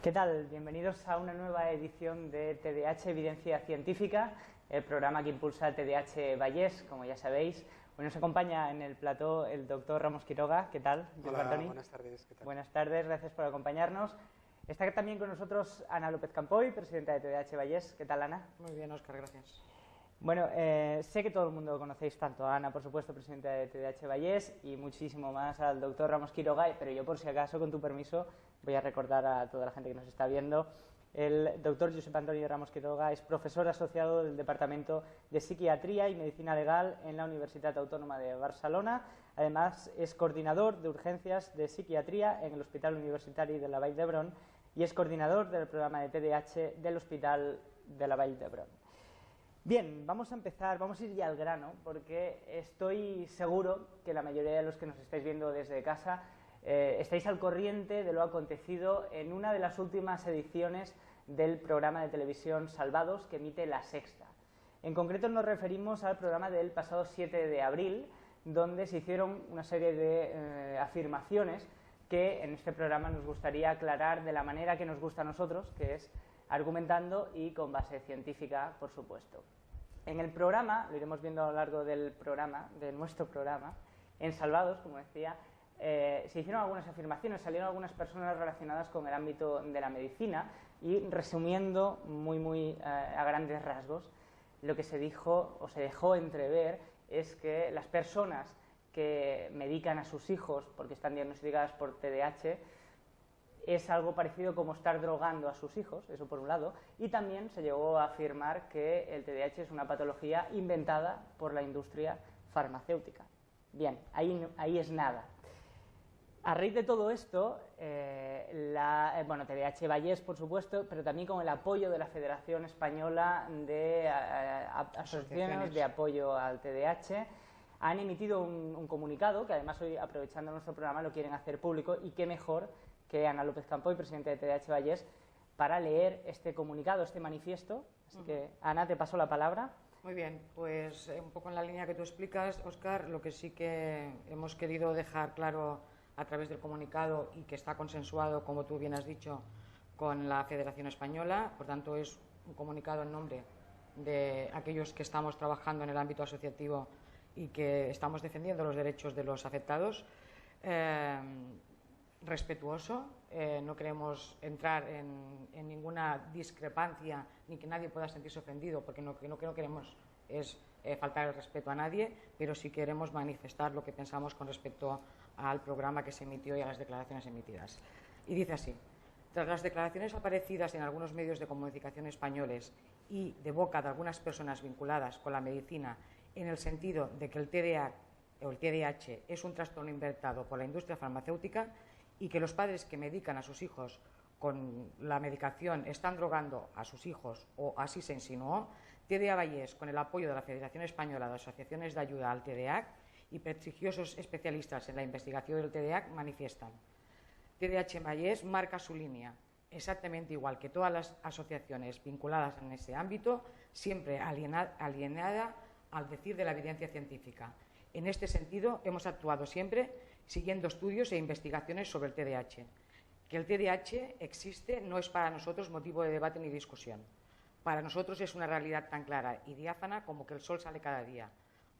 ¿Qué tal? Bienvenidos a una nueva edición de TDAH Evidencia Científica, el programa que impulsa TDAH Vallés, como ya sabéis. Hoy nos acompaña en el plató el doctor Ramos Quiroga. ¿Qué tal? Hola, buenas tardes. ¿Qué tal? Buenas tardes, gracias por acompañarnos. Está también con nosotros Ana López Campoy, presidenta de TDAH Vallés. ¿Qué tal, Ana? Muy bien, Óscar, gracias. Bueno, sé que todo el mundo conocéis tanto a Ana, por supuesto, presidenta de TDAH Vallés, y muchísimo más al doctor Ramos Quiroga, pero yo, por si acaso, con tu permiso, voy a recordar a toda la gente que nos está viendo. El doctor Josep Antonio Ramos Quiroga es profesor asociado del Departamento de Psiquiatría y Medicina Legal en la Universitat Autónoma de Barcelona. Además, es coordinador de urgencias de psiquiatría en el Hospital Universitari de la Vall d'Hebron y es coordinador del programa de TDAH del Hospital de la Vall d'Hebron. Bien, vamos a empezar, vamos a ir ya al grano, porque estoy seguro que la mayoría de los que nos estáis viendo desde casa estáis al corriente de lo acontecido en una de las últimas ediciones del programa de televisión Salvados que emite La Sexta. En concreto nos referimos al programa del pasado 7 de abril, donde se hicieron una serie de afirmaciones que en este programa nos gustaría aclarar de la manera que nos gusta a nosotros, que es argumentando y con base científica, por supuesto. En el programa, lo iremos viendo a lo largo del programa, de nuestro programa, en Salvados, como decía, se hicieron algunas afirmaciones, salieron algunas personas relacionadas con el ámbito de la medicina y, resumiendo muy a grandes rasgos, lo que se dijo o se dejó entrever es que las personas que medican a sus hijos porque están diagnosticadas por TDAH es algo parecido como estar drogando a sus hijos, eso por un lado, y también se llegó a afirmar que el TDAH es una patología inventada por la industria farmacéutica. Bien, ahí es nada. A raíz de todo esto, TDAH Vallés, por supuesto, pero también con el apoyo de la Federación Española de Asociaciones de Apoyo al TDAH, han emitido un comunicado, que además hoy, aprovechando nuestro programa, lo quieren hacer público, y qué mejor que Ana López Campoy, presidenta de TDAH Vallés, para leer este comunicado, este manifiesto. Así que, Ana, te paso la palabra. Muy bien, pues un poco en la línea que tú explicas, Óscar, lo que sí que hemos querido dejar claro a través del comunicado y que está consensuado, como tú bien has dicho, con la Federación Española, por tanto es un comunicado en nombre de aquellos que estamos trabajando en el ámbito asociativo y que estamos defendiendo los derechos de los afectados. Respetuoso, no queremos entrar en ninguna discrepancia ni que nadie pueda sentirse ofendido, porque lo que no queremos es faltar el respeto a nadie, pero sí queremos manifestar lo que pensamos con respecto al programa que se emitió y a las declaraciones emitidas. Y dice así: tras las declaraciones aparecidas en algunos medios de comunicación españoles y de boca de algunas personas vinculadas con la medicina en el sentido de que el TDA o el TDAH es un trastorno inventado por la industria farmacéutica y que los padres que medican a sus hijos con la medicación están drogando a sus hijos, o así se insinuó, TDA Vallés, con el apoyo de la Federación Española de Asociaciones de Ayuda al TDAH y prestigiosos especialistas en la investigación del TDAH, manifiestan: TDAH Vallés marca su línea, exactamente igual que todas las asociaciones vinculadas en ese ámbito, siempre alienada al decir de la evidencia científica. En este sentido, hemos actuado siempre siguiendo estudios e investigaciones sobre el TDAH. Que el TDAH existe no es para nosotros motivo de debate ni discusión. Para nosotros es una realidad tan clara y diáfana como que el sol sale cada día,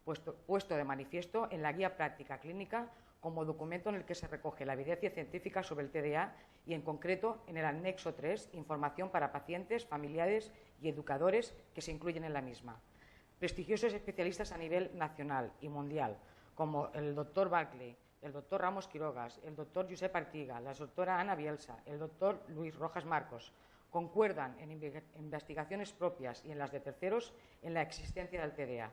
puesto de manifiesto en la guía práctica clínica como documento en el que se recoge la evidencia científica sobre el TDA y, en concreto, en el anexo 3, información para pacientes, familiares y educadores que se incluyen en la misma. Prestigiosos especialistas a nivel nacional y mundial, como el doctor Barclay, el doctor Ramos Quirogas, el doctor Josep Artiga, la doctora Ana Bielsa, el doctor Luis Rojas Marcos, concuerdan en investigaciones propias y en las de terceros en la existencia del TDA.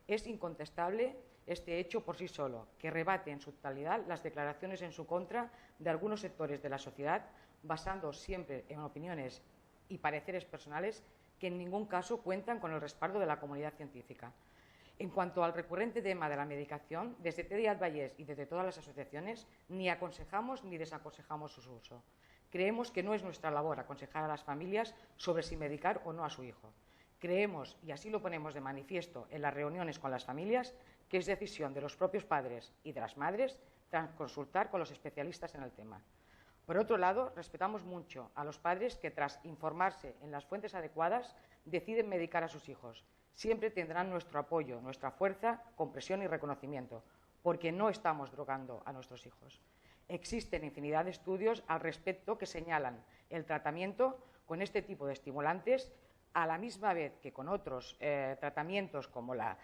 Es incontestable este hecho por sí solo, que rebate en su totalidad las declaraciones en su contra de algunos sectores de la sociedad, basando siempre en opiniones y pareceres personales que en ningún caso cuentan con el respaldo de la comunidad científica. En cuanto al recurrente tema de la medicación, desde TDAH Vallés y desde todas las asociaciones, ni aconsejamos ni desaconsejamos su uso. Creemos que no es nuestra labor aconsejar a las familias sobre si medicar o no a su hijo. Creemos, y así lo ponemos de manifiesto en las reuniones con las familias, que es decisión de los propios padres y de las madres tras consultar con los especialistas en el tema. Por otro lado, respetamos mucho a los padres que, tras informarse en las fuentes adecuadas, deciden medicar a sus hijos. Siempre tendrán nuestro apoyo, nuestra fuerza, comprensión y reconocimiento, porque no estamos drogando a nuestros hijos. Existen infinidad de estudios al respecto que señalan el tratamiento con este tipo de estimulantes a la misma vez que con otros tratamientos como la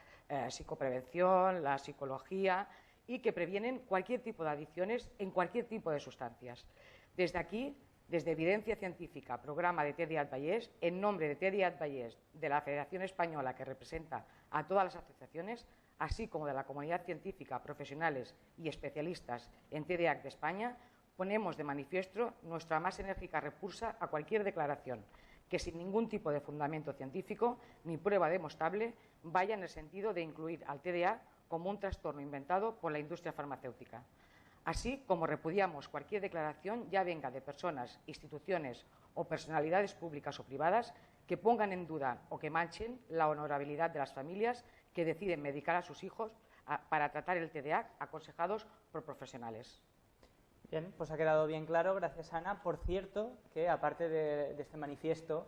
psicoprevención, la psicología, y que previenen cualquier tipo de adicciones en cualquier tipo de sustancias. Desde aquí, desde Evidencia Científica, programa de TEDx Vallès, en nombre de TEDx Vallès, de la Federación Española que representa a todas las asociaciones, así como de la comunidad científica, profesionales y especialistas en TDAH de España, ponemos de manifiesto nuestra más enérgica repulsa a cualquier declaración que, sin ningún tipo de fundamento científico ni prueba demostrable, vaya en el sentido de incluir al TDAH como un trastorno inventado por la industria farmacéutica. Así como repudiamos cualquier declaración, ya venga de personas, instituciones o personalidades públicas o privadas, que pongan en duda o que manchen la honorabilidad de las familias que deciden medicar a sus hijos para tratar el TDAH aconsejados por profesionales. Bien, pues ha quedado bien claro, gracias Ana. Por cierto, que aparte de este manifiesto,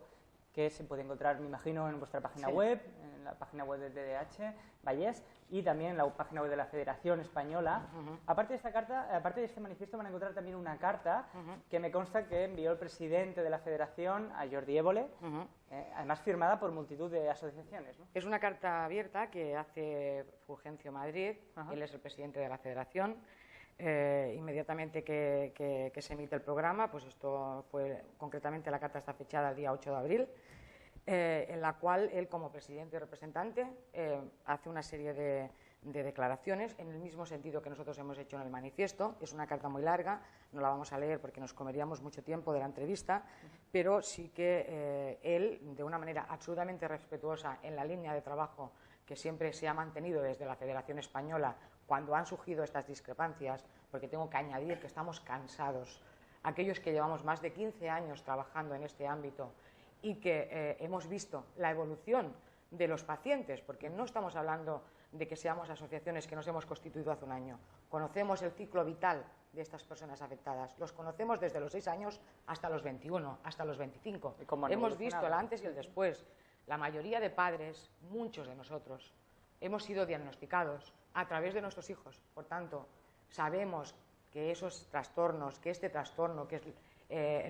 que se puede encontrar, me imagino, en vuestra página web, en la página web de TDAH Vallès y también en la página web de la Federación Española. Aparte de esta carta, aparte de este manifiesto, van a encontrar también una carta que me consta que envió el presidente de la Federación a Jordi Évole, además firmada por multitud de asociaciones, ¿no? Es una carta abierta que hace Fulgencio Madrid, él es el presidente de la Federación. Inmediatamente que se emite el programa, pues esto fue, concretamente la carta está fechada el día 8 de abril, en la cual él, como presidente y representante, hace una serie de declaraciones en el mismo sentido que nosotros hemos hecho en el manifiesto. Es una carta muy larga, no la vamos a leer porque nos comeríamos mucho tiempo de la entrevista, pero sí que él, de una manera absolutamente respetuosa en la línea de trabajo que siempre se ha mantenido desde la Federación Española cuando han surgido estas discrepancias, porque tengo que añadir que estamos cansados, aquellos que llevamos más de 15 años trabajando en este ámbito y que hemos visto la evolución de los pacientes, porque no estamos hablando de que seamos asociaciones que nos hemos constituido hace un año. Conocemos el ciclo vital de estas personas afectadas, los conocemos desde los 6 años hasta los 21, hasta los 25. Hemos visto el antes y el después. La mayoría de padres, muchos de nosotros, hemos sido diagnosticados a través de nuestros hijos. Por tanto, sabemos que esos trastornos, que este trastorno, que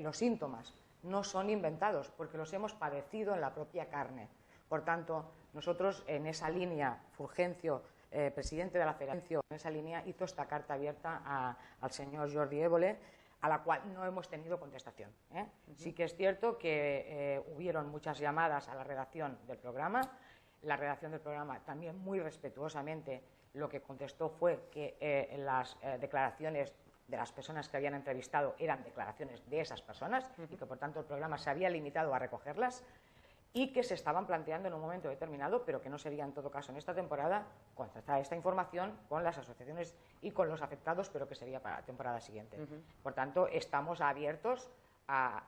los síntomas, no son inventados, porque los hemos padecido en la propia carne. Por tanto, nosotros en esa línea, Fulgencio, presidente de la Federación, en esa línea hizo esta carta abierta al señor Jordi Évole, a la cual no hemos tenido contestación. Sí que es cierto que hubieron muchas llamadas a la redacción del programa. La redacción del programa también muy respetuosamente lo que contestó fue que las declaraciones de las personas que habían entrevistado eran declaraciones de esas personas y que por tanto el programa se había limitado a recogerlas y que se estaban planteando en un momento determinado, pero que no sería en todo caso en esta temporada, contrastar esta información con las asociaciones y con los afectados, pero que sería para la temporada siguiente. Por tanto, estamos abiertos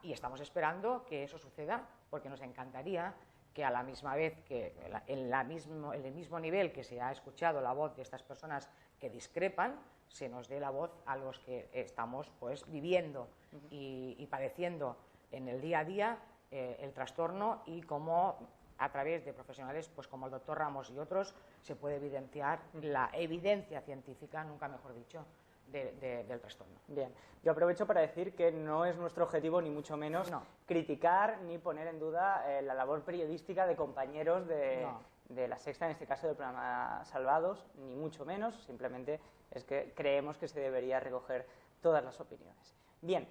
y estamos esperando que eso suceda, porque nos encantaría que a la misma vez que en el mismo nivel que se ha escuchado la voz de estas personas que discrepan, se nos dé la voz a los que estamos pues viviendo y padeciendo en el día a día el trastorno, y cómo a través de profesionales pues como el doctor Ramos y otros se puede evidenciar la evidencia científica, nunca mejor dicho, del trastorno. Bien, yo aprovecho para decir que no es nuestro objetivo ni mucho menos criticar ni poner en duda la labor periodística de compañeros de La Sexta, en este caso del programa Salvados, ni mucho menos, simplemente es que creemos que se debería recoger todas las opiniones. Bien,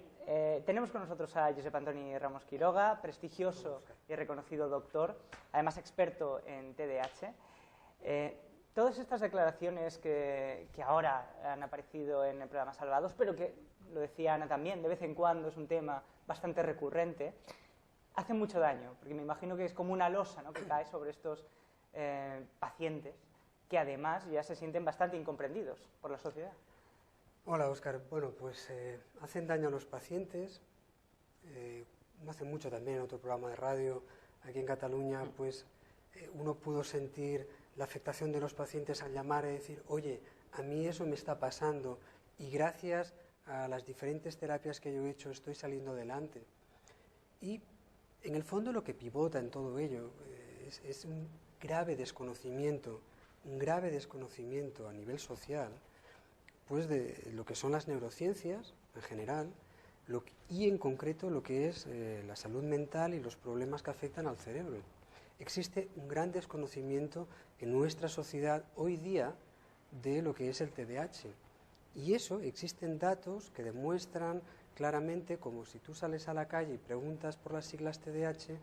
tenemos con nosotros a Josep Antoni Ramos Quiroga, prestigioso y reconocido doctor, además experto en TDAH. Todas estas declaraciones que ahora han aparecido en el programa Salvados, pero que, lo decía Ana también, de vez en cuando es un tema bastante recurrente, hacen mucho daño, porque me imagino que es como una losa, ¿no?, que cae sobre estos pacientes que además ya se sienten bastante incomprendidos por la sociedad. Hola, Óscar. Bueno, pues hacen daño a los pacientes, no hace mucho también en otro programa de radio, aquí en Cataluña, pues uno pudo sentir la afectación de los pacientes al llamar y decir, oye, a mí eso me está pasando, y gracias a las diferentes terapias que yo he hecho estoy saliendo adelante. Y en el fondo lo que pivota en todo ello es un grave desconocimiento a nivel social, pues de lo que son las neurociencias en general y en concreto lo que es la salud mental y los problemas que afectan al cerebro. Existe un gran desconocimiento en nuestra sociedad hoy día de lo que es el TDAH. Y eso, existen datos que demuestran claramente, como si tú sales a la calle y preguntas por las siglas TDAH,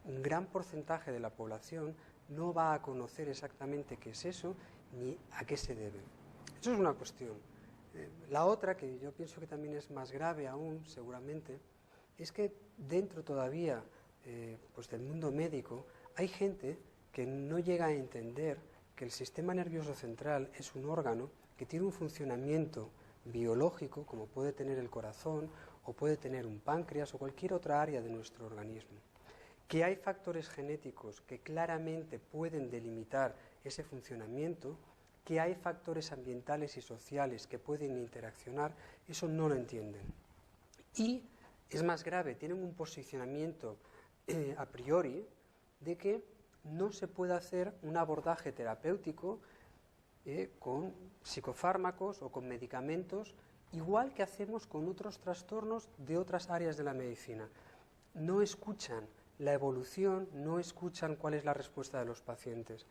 un gran porcentaje de la población no va a conocer exactamente qué es eso ni a qué se debe. Eso es una cuestión. La otra, que yo pienso que también es más grave aún, seguramente, es que dentro todavía pues del mundo médico hay gente que no llega a entender que el sistema nervioso central es un órgano que tiene un funcionamiento biológico, como puede tener el corazón o puede tener un páncreas o cualquier otra área de nuestro organismo, que hay factores genéticos que claramente pueden delimitar ese funcionamiento, que hay factores ambientales y sociales que pueden interaccionar, eso no lo entienden. Y es más grave, tienen un posicionamiento a priori de que no se puede hacer un abordaje terapéutico con psicofármacos o con medicamentos, igual que hacemos con otros trastornos de otras áreas de la medicina. No escuchan la evolución, no escuchan cuál es la respuesta de los pacientes.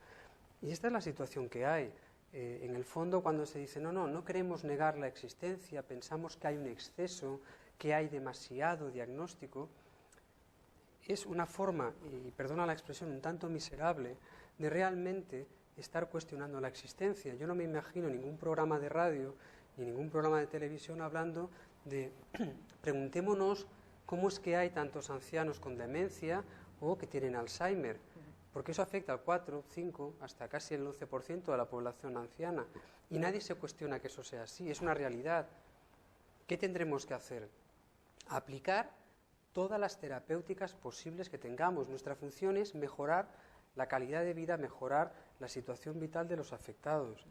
Y esta es la situación que hay. En el fondo, cuando se dice, no queremos negar la existencia, pensamos que hay un exceso, que hay demasiado diagnóstico, es una forma, y perdona la expresión, un tanto miserable, de realmente estar cuestionando la existencia. Yo no me imagino ningún programa de radio ni ningún programa de televisión hablando de preguntémonos cómo es que hay tantos ancianos con demencia o que tienen Alzheimer, porque eso afecta al 4, 5, hasta casi el 11% de la población anciana, y nadie se cuestiona que eso sea así, es una realidad. ¿Qué tendremos que hacer? Aplicar todas las terapéuticas posibles que tengamos. Nuestra función es mejorar la calidad de vida, mejorar la situación vital de los afectados.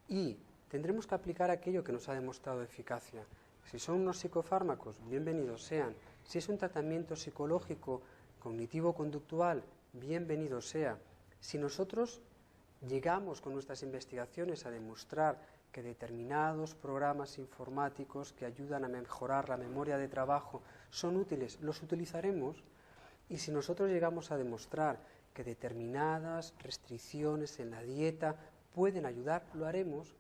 Y tendremos que aplicar aquello que nos ha demostrado eficacia. Si son unos psicofármacos, bienvenidos sean. Si es un tratamiento psicológico, cognitivo-conductual, bienvenido sea. Si nosotros llegamos con nuestras investigaciones a demostrar que determinados programas informáticos que ayudan a mejorar la memoria de trabajo son útiles, los utilizaremos. Y si nosotros llegamos a demostrar que determinadas restricciones en la dieta pueden ayudar, lo haremos.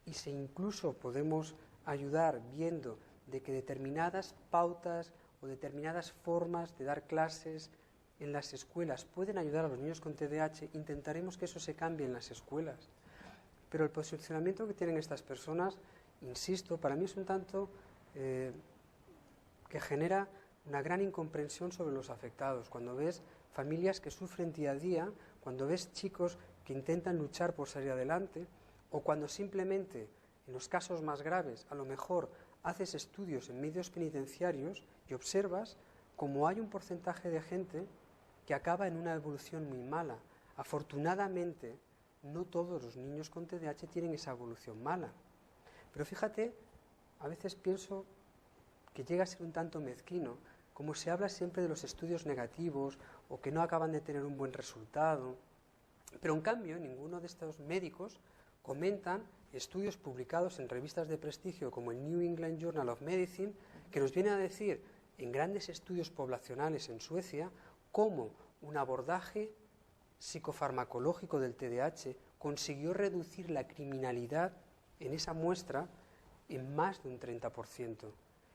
Y si incluso podemos ayudar viendo de que determinadas pautas o determinadas formas de dar clases en las escuelas pueden ayudar a los niños con TDAH, intentaremos que eso se cambie en las escuelas. Pero el posicionamiento que tienen estas personas, insisto, para mí es un tanto que genera una gran incomprensión sobre los afectados. Cuando ves familias que sufren día a día, cuando ves chicos que intentan luchar por salir adelante, o cuando simplemente, en los casos más graves, a lo mejor haces estudios en medios penitenciarios y observas cómo hay un porcentaje de gente que acaba en una evolución muy mala. Afortunadamente, no todos los niños con TDAH tienen esa evolución mala. Pero fíjate, a veces pienso que llega a ser un tanto mezquino, como se habla siempre de los estudios negativos o que no acaban de tener un buen resultado. Pero en cambio, ninguno de estos médicos comentan estudios publicados en revistas de prestigio como el New England Journal of Medicine, que nos viene a decir en grandes estudios poblacionales en Suecia cómo un abordaje psicofarmacológico del TDAH consiguió reducir la criminalidad en esa muestra en más de un 30%.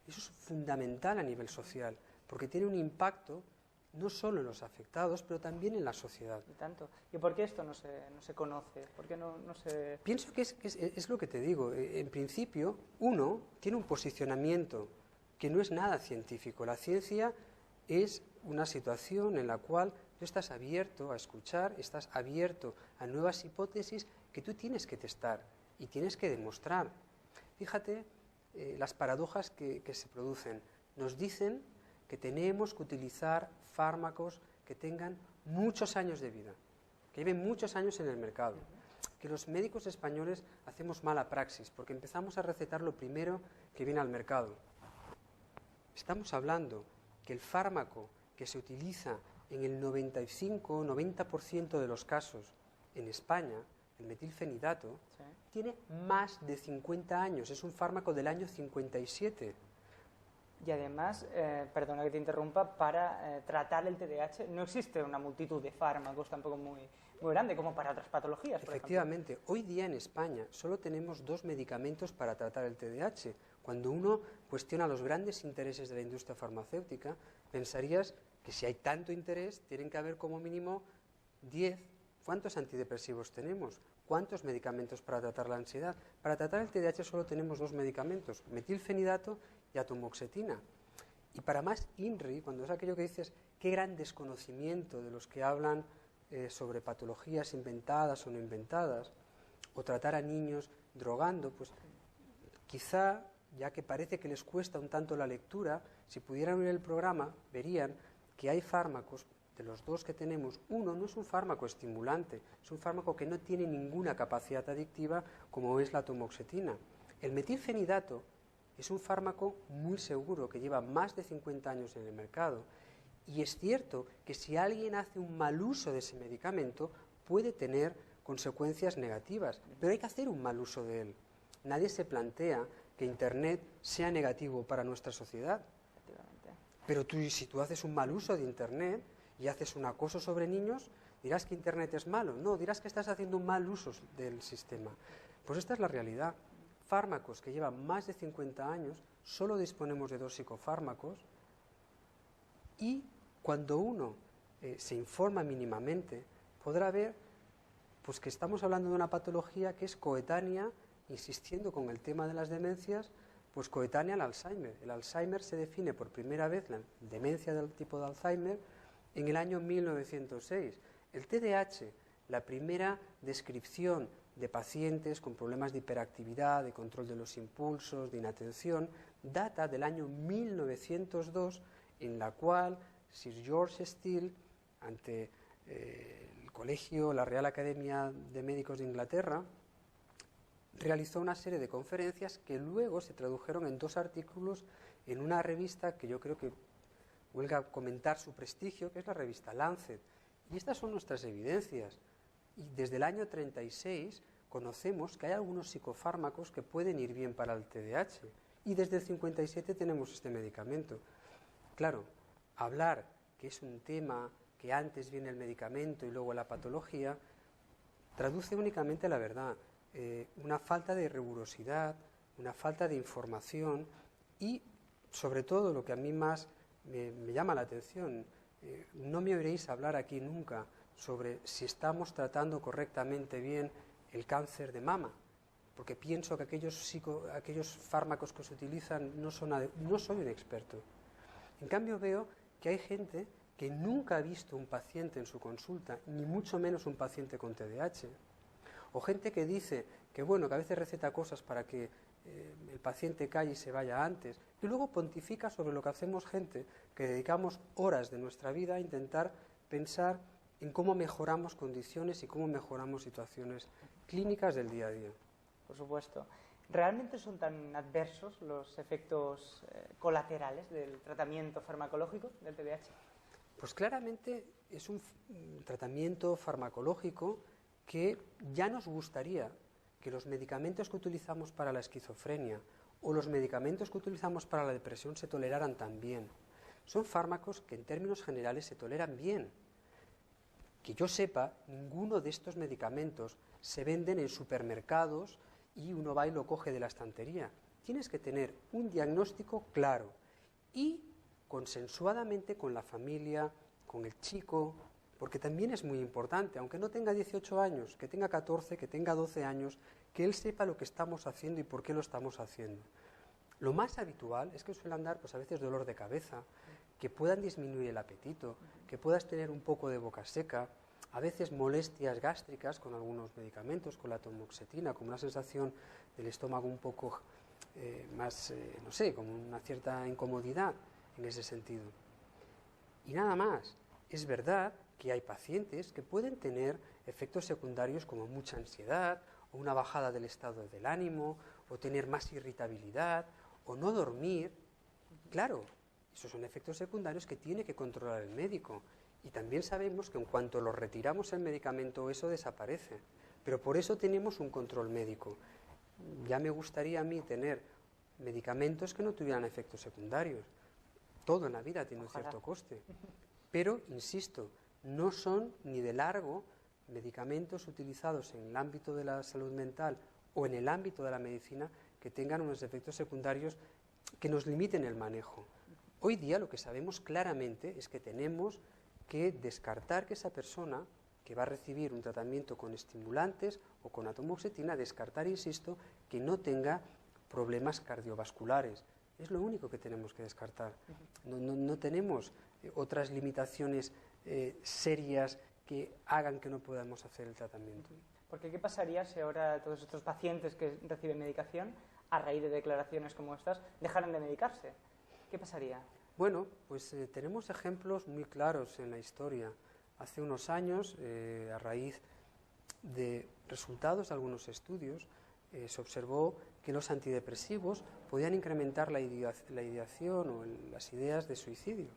Eso es fundamental a nivel social, porque tiene un impacto no solo en los afectados, pero también en la sociedad. Y tanto. ¿Y por qué esto no se conoce? ¿Por qué no se...? Pienso que es lo que te digo. En principio, uno tiene un posicionamiento que no es nada científico. La ciencia es una situación en la cual tú estás abierto a escuchar, estás abierto a nuevas hipótesis que tú tienes que testar y tienes que demostrar. Fíjate las paradojas que se producen. Nos dicen que tenemos que utilizar fármacos que tengan muchos años de vida, que lleven muchos años en el mercado. que los médicos españoles hacemos mala praxis, porque empezamos a recetar lo primero que viene al mercado. Estamos hablando que el fármaco que se utiliza en el 95-90% de los casos en España, el metilfenidato, Sí. tiene más de 50 años, es un fármaco del año 57. Y además, perdona que te interrumpa, para tratar el TDAH no existe una multitud de fármacos tampoco muy grande como para otras patologías, por Efectivamente, hoy día en España solo tenemos 2 medicamentos para tratar el TDAH. Cuando uno cuestiona los grandes intereses de la industria farmacéutica, pensarías que si hay tanto interés, tienen que haber como mínimo 10. ¿Cuántos antidepresivos tenemos? ¿Cuántos medicamentos para tratar la ansiedad? Para tratar el TDAH solo tenemos 2 medicamentos, metilfenidato y atomoxetina. Y para más INRI, cuando es aquello que dices, qué gran desconocimiento de los que hablan sobre patologías inventadas o no inventadas, o tratar a niños drogando, pues quizá, ya que parece que les cuesta un tanto la lectura, si pudieran oír el programa, verían que hay fármacos, de los 2 que tenemos, uno no es un fármaco estimulante, es un fármaco que no tiene ninguna capacidad adictiva como es la atomoxetina. El metilfenidato es un fármaco muy seguro que lleva más de 50 años en el mercado y es cierto que si alguien hace un mal uso de ese medicamento puede tener consecuencias negativas, pero hay que hacer un mal uso de él. Nadie se plantea que Internet sea negativo para nuestra sociedad, pero si tú haces un mal uso de Internet y haces un acoso sobre niños, dirás que Internet es malo. No, dirás que estás haciendo un mal uso del sistema. Pues esta es la realidad. Fármacos que llevan más de 50 años, solo disponemos de 2 psicofármacos y cuando uno se informa mínimamente, podrá ver pues, que estamos hablando de una patología que es coetánea, insistiendo con el tema de las demencias, pues coetánea al Alzheimer. El Alzheimer se define por primera vez, la demencia del tipo de Alzheimer, en el año 1906. El TDAH, la primera descripción de pacientes con problemas de hiperactividad, de control de los impulsos, de inatención, data del año 1902, en la cual Sir George Steele, ante el colegio, la Real Academia de Médicos de Inglaterra, realizó una serie de conferencias que luego se tradujeron en 2 artículos en una revista que yo creo que huelga comentar su prestigio, que es la revista Lancet. Y estas son nuestras evidencias. Y desde el año 36 conocemos que hay algunos psicofármacos que pueden ir bien para el TDAH. Y desde el 57 tenemos este medicamento. Claro, hablar que es un tema que antes viene el medicamento y luego la patología, traduce únicamente la verdad. Una falta de rigurosidad, una falta de información y, sobre todo, lo que a mí más me llama la atención, no me oiréis hablar aquí nunca sobre si estamos tratando correctamente bien el cáncer de mama, porque pienso que aquellos fármacos que se utilizan no soy un experto. En cambio veo que hay gente que nunca ha visto un paciente en su consulta, ni mucho menos un paciente con TDAH, o gente que dice que bueno, que a veces receta cosas para que el paciente calle y se vaya antes, y luego pontifica sobre lo que hacemos gente que dedicamos horas de nuestra vida a intentar pensar en cómo mejoramos condiciones y cómo mejoramos situaciones clínicas del día a día. Por supuesto. ¿Realmente son tan adversos los efectos colaterales del tratamiento farmacológico del TDAH? Pues claramente es un tratamiento farmacológico que ya nos gustaría que los medicamentos que utilizamos para la esquizofrenia o los medicamentos que utilizamos para la depresión se toleraran también. Son fármacos que en términos generales se toleran bien. Que yo sepa, ninguno de estos medicamentos se venden en supermercados y uno va y lo coge de la estantería. Tienes que tener un diagnóstico claro y consensuadamente con la familia, con el chico, porque también es muy importante, aunque no tenga 18 años, que tenga 14, que tenga 12 años, que él sepa lo que estamos haciendo y por qué lo estamos haciendo. Lo más habitual es que suelen dar pues, a veces dolor de cabeza, que puedan disminuir el apetito, que puedas tener un poco de boca seca, a veces molestias gástricas con algunos medicamentos, con la atomoxetina, como una sensación del estómago un poco más, no sé, como una cierta incomodidad en ese sentido. Y nada más, es verdad que hay pacientes que pueden tener efectos secundarios como mucha ansiedad, o una bajada del estado del ánimo, o tener más irritabilidad, o no dormir. Claro, esos son efectos secundarios que tiene que controlar el médico. Y también sabemos que en cuanto los retiramos el medicamento, eso desaparece. Pero por eso tenemos un control médico. Ya me gustaría a mí tener medicamentos que no tuvieran efectos secundarios. Todo en la vida tiene un cierto coste. Pero, insisto, no son ni de largo medicamentos utilizados en el ámbito de la salud mental o en el ámbito de la medicina que tengan unos efectos secundarios que nos limiten el manejo. Hoy día lo que sabemos claramente es que tenemos que descartar que esa persona que va a recibir un tratamiento con estimulantes o con atomoxetina, descartar, insisto, que no tenga problemas cardiovasculares. Es lo único que tenemos que descartar. No tenemos otras limitaciones serias que hagan que no podamos hacer el tratamiento. Porque ¿qué pasaría si ahora todos estos pacientes que reciben medicación, a raíz de declaraciones como estas, dejaran de medicarse? ¿Qué pasaría? Bueno, pues tenemos ejemplos muy claros en la historia. Hace unos años, a raíz de resultados de algunos estudios, se observó que los antidepresivos podían incrementar la ideación o las ideas de suicidio.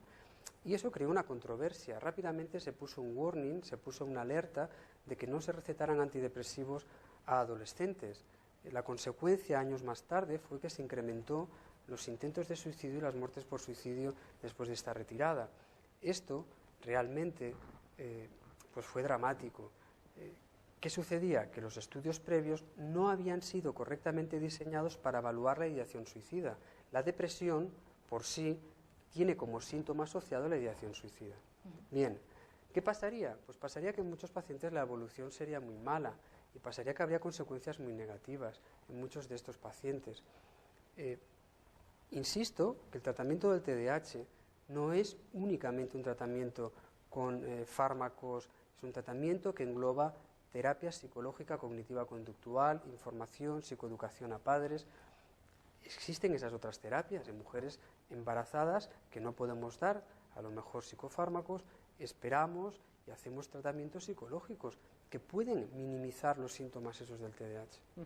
Y eso creó una controversia. Rápidamente se puso un warning, se puso una alerta de que no se recetaran antidepresivos a adolescentes. La consecuencia, años más tarde, fue que se incrementó los intentos de suicidio y las muertes por suicidio después de esta retirada. Esto realmente pues fue dramático. ¿Qué sucedía? Que los estudios previos no habían sido correctamente diseñados para evaluar la ideación suicida. La depresión, por sí, tiene como síntoma asociado la ideación suicida. Bien, ¿qué pasaría? Pues pasaría que en muchos pacientes la evolución sería muy mala y pasaría que habría consecuencias muy negativas en muchos de estos pacientes. Insisto que el tratamiento del TDAH no es únicamente un tratamiento con fármacos, es un tratamiento que engloba terapia psicológica, cognitiva conductual, información, psicoeducación a padres. Existen esas otras terapias en mujeres embarazadas que no podemos dar, a lo mejor psicofármacos, esperamos y hacemos tratamientos psicológicos que pueden minimizar los síntomas esos del TDAH.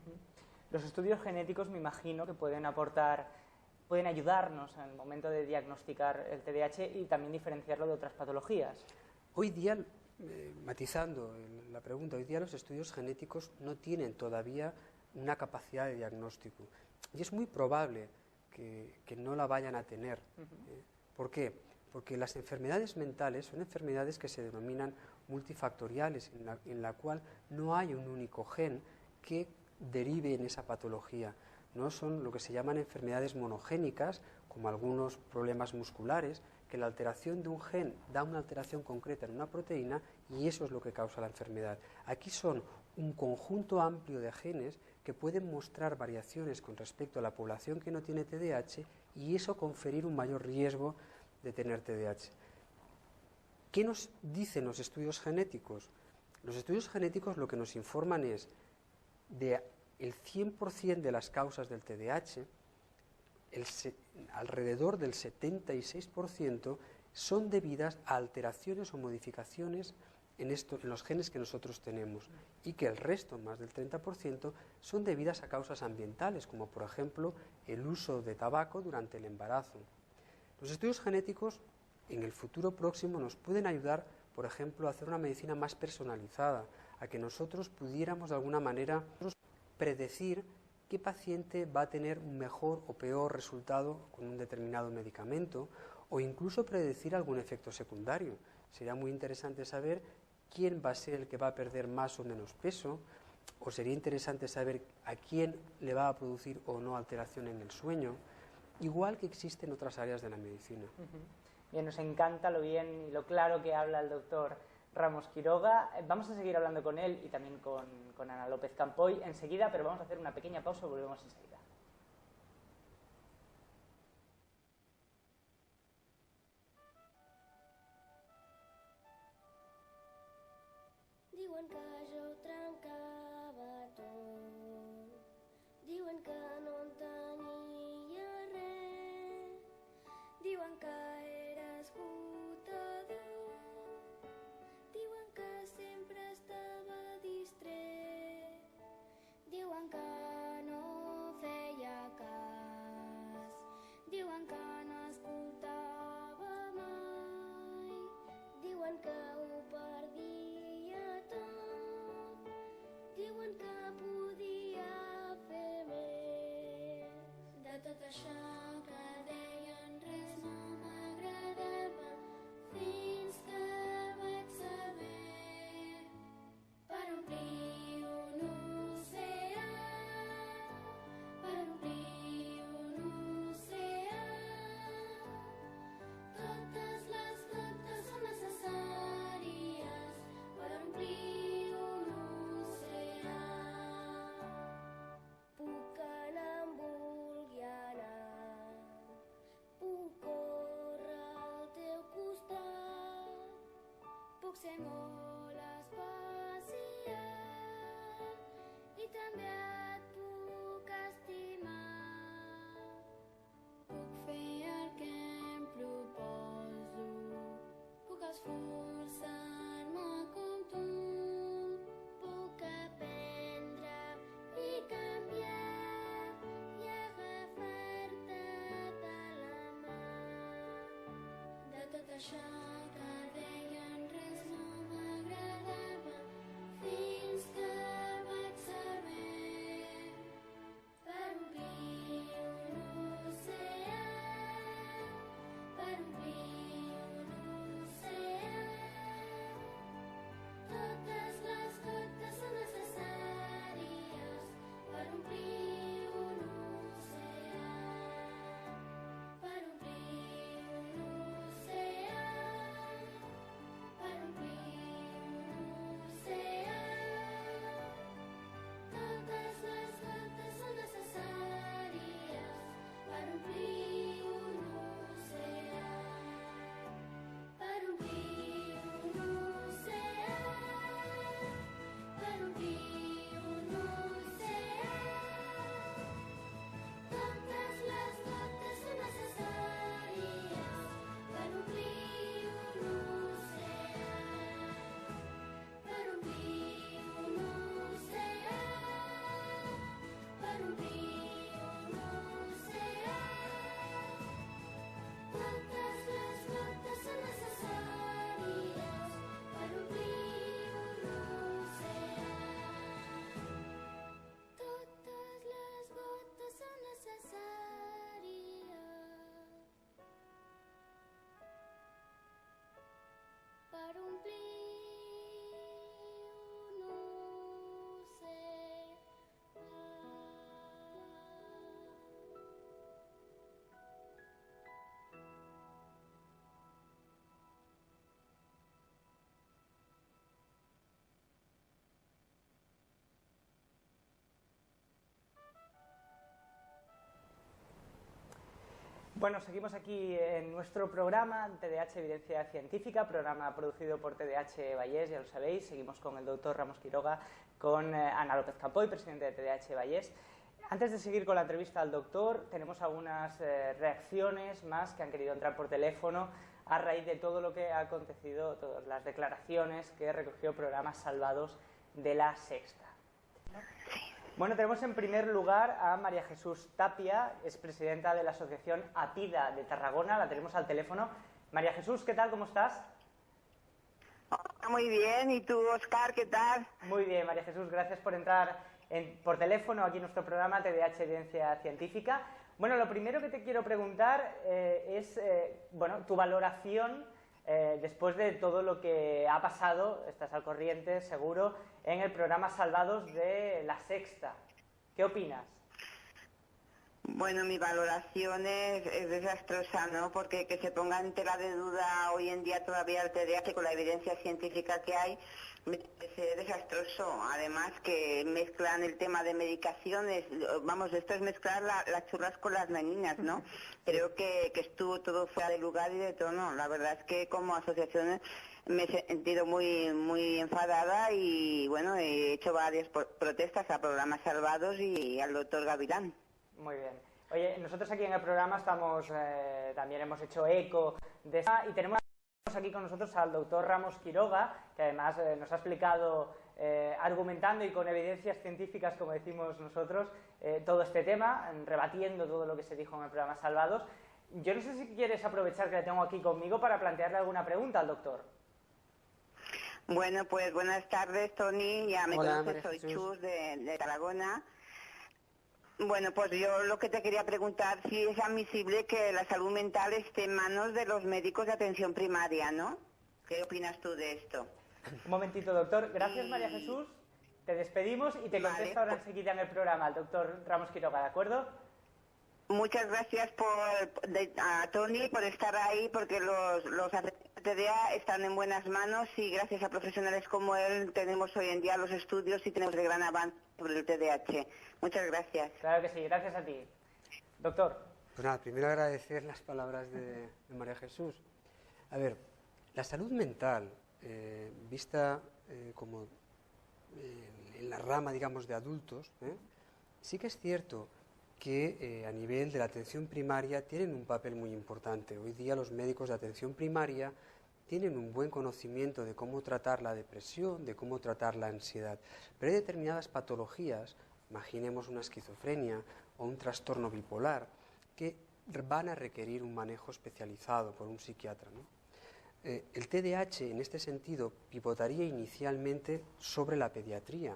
Los estudios genéticos me imagino que pueden ayudarnos en el momento de diagnosticar el TDAH y también diferenciarlo de otras patologías. Hoy día, matizando la pregunta, hoy día los estudios genéticos no tienen todavía una capacidad de diagnóstico y es muy probable que no la vayan a tener. ¿Por qué? Porque las enfermedades mentales son enfermedades que se denominan multifactoriales, en la cual no hay un único gen que derive en esa patología. No son lo que se llaman enfermedades monogénicas, como algunos problemas musculares, que la alteración de un gen da una alteración concreta en una proteína y eso es lo que causa la enfermedad. Aquí son un conjunto amplio de genes que pueden mostrar variaciones con respecto a la población que no tiene TDAH y eso conferir un mayor riesgo de tener TDAH. ¿Qué nos dicen los estudios genéticos? Los estudios genéticos lo que nos informan es de el 100% de las causas del TDAH, alrededor del 76% son debidas a alteraciones o modificaciones en los genes que nosotros tenemos y que el resto, más del 30%, son debidas a causas ambientales, como por ejemplo el uso de tabaco durante el embarazo. Los estudios genéticos en el futuro próximo nos pueden ayudar, por ejemplo, a hacer una medicina más personalizada, a que nosotros pudiéramos de alguna manera predecir qué paciente va a tener un mejor o peor resultado con un determinado medicamento o incluso predecir algún efecto secundario. Sería muy interesante saber quién va a ser el que va a perder más o menos peso, o sería interesante saber a quién le va a producir o no alteración en el sueño, igual que existe en otras áreas de la medicina. Bien, nos encanta lo bien y lo claro que habla el doctor Ramos Quiroga. Vamos a seguir hablando con él y también con Ana López Campoy enseguida, pero vamos a hacer una pequeña pausa y volvemos enseguida. Diuen que jo ho trencava tot, diuen que no en tenia res, diuen que era esgotador, diuen que sempre estava ser molt especial i també et puc estimar. Puc fer el que em proposo, puc esforçar-me com tu, puc aprendre i canviar i agafar-te de la mà. De tot això que deien res no m'agradava fins que vaig saber per omplir un oceà, per omplir un oceà. Totes les gotes són necessàries per omplir un oceà, per omplir un oceà, per omplir un oceà. Totes les gotes són necessàries per omplir un oceà, per omplir un oceà, per omplir un oceà. Totes les gotes són necessàries per omplir un oceà, per omplir un oceà, per omplir un oceà. Totes les gotes són necessàries per omplir un oceà. Totes les gotes són necessàries per omplir un oceà. Bueno, seguimos aquí en nuestro programa TDAH Evidencia Científica, programa producido por TDAH Vallés, ya lo sabéis. Seguimos con el doctor Ramos Quiroga, con Ana López Campoy, presidente de TDAH Vallés. Antes de seguir con la entrevista al doctor, tenemos algunas reacciones más que han querido entrar por teléfono a raíz de todo lo que ha acontecido, todas las declaraciones que recogió Programas Salvados de La Sexta. Bueno, tenemos en primer lugar a María Jesús Tapia, es presidenta de la Asociación APIDA de Tarragona, la tenemos al teléfono. María Jesús, ¿qué tal? ¿Cómo estás? Hola, muy bien. ¿Y tú, Óscar, qué tal? Muy bien, María Jesús, gracias por entrar por teléfono aquí en nuestro programa TDAH Evidencia Científica. Bueno, lo primero que te quiero preguntar es bueno, tu valoración después de todo lo que ha pasado, estás al corriente seguro, en el programa Salvados de La Sexta. ¿Qué opinas? Bueno, mi valoración es desastrosa, ¿no? Porque que se ponga en tela de duda hoy en día todavía el TDAH con la evidencia científica que hay, me parece desastroso. Además que mezclan el tema de medicaciones, vamos, esto es mezclar las churras con las meninas, ¿no? Creo que estuvo todo fuera de lugar y de tono. La verdad es que como asociación me he sentido muy enfadada y bueno, he hecho varias protestas a Programas Salvados y al doctor Gavilán. Muy bien. Oye, nosotros aquí en el programa estamos, también hemos hecho eco de esta y tenemos aquí con nosotros al doctor Ramos Quiroga, que además nos ha explicado, argumentando y con evidencias científicas, como decimos nosotros, todo este tema, rebatiendo todo lo que se dijo en el programa Salvados. Yo no sé si quieres aprovechar que le tengo aquí conmigo para plantearle alguna pregunta al doctor. Bueno, pues buenas tardes, Tony. Ya me Hola, conoces, soy Jesús. Chus de Tarragona. Bueno, pues yo lo que te quería preguntar si es admisible que la salud mental esté en manos de los médicos de atención primaria, ¿no? ¿Qué opinas tú de esto? Un momentito, doctor. Gracias, María Jesús. Te despedimos y te Vale, contesta ahora enseguida en el programa el doctor Ramos Quiroga, ¿de acuerdo? Muchas gracias a Tony por estar ahí, porque los TDA están en buenas manos y gracias a profesionales como él tenemos hoy en día los estudios y tenemos de gran avance sobre el TDAH. Muchas gracias. Claro que sí, gracias a ti. Doctor. Pues nada, primero agradecer las palabras de María Jesús. A ver, la salud mental vista como en la rama, digamos, de adultos, sí que es cierto que a nivel de la atención primaria tienen un papel muy importante. Hoy día los médicos de atención primaria tienen un buen conocimiento de cómo tratar la depresión, de cómo tratar la ansiedad, pero hay determinadas patologías, imaginemos una esquizofrenia o un trastorno bipolar, que van a requerir un manejo especializado por un psiquiatra, ¿no? El TDAH, en este sentido, pivotaría inicialmente sobre la pediatría.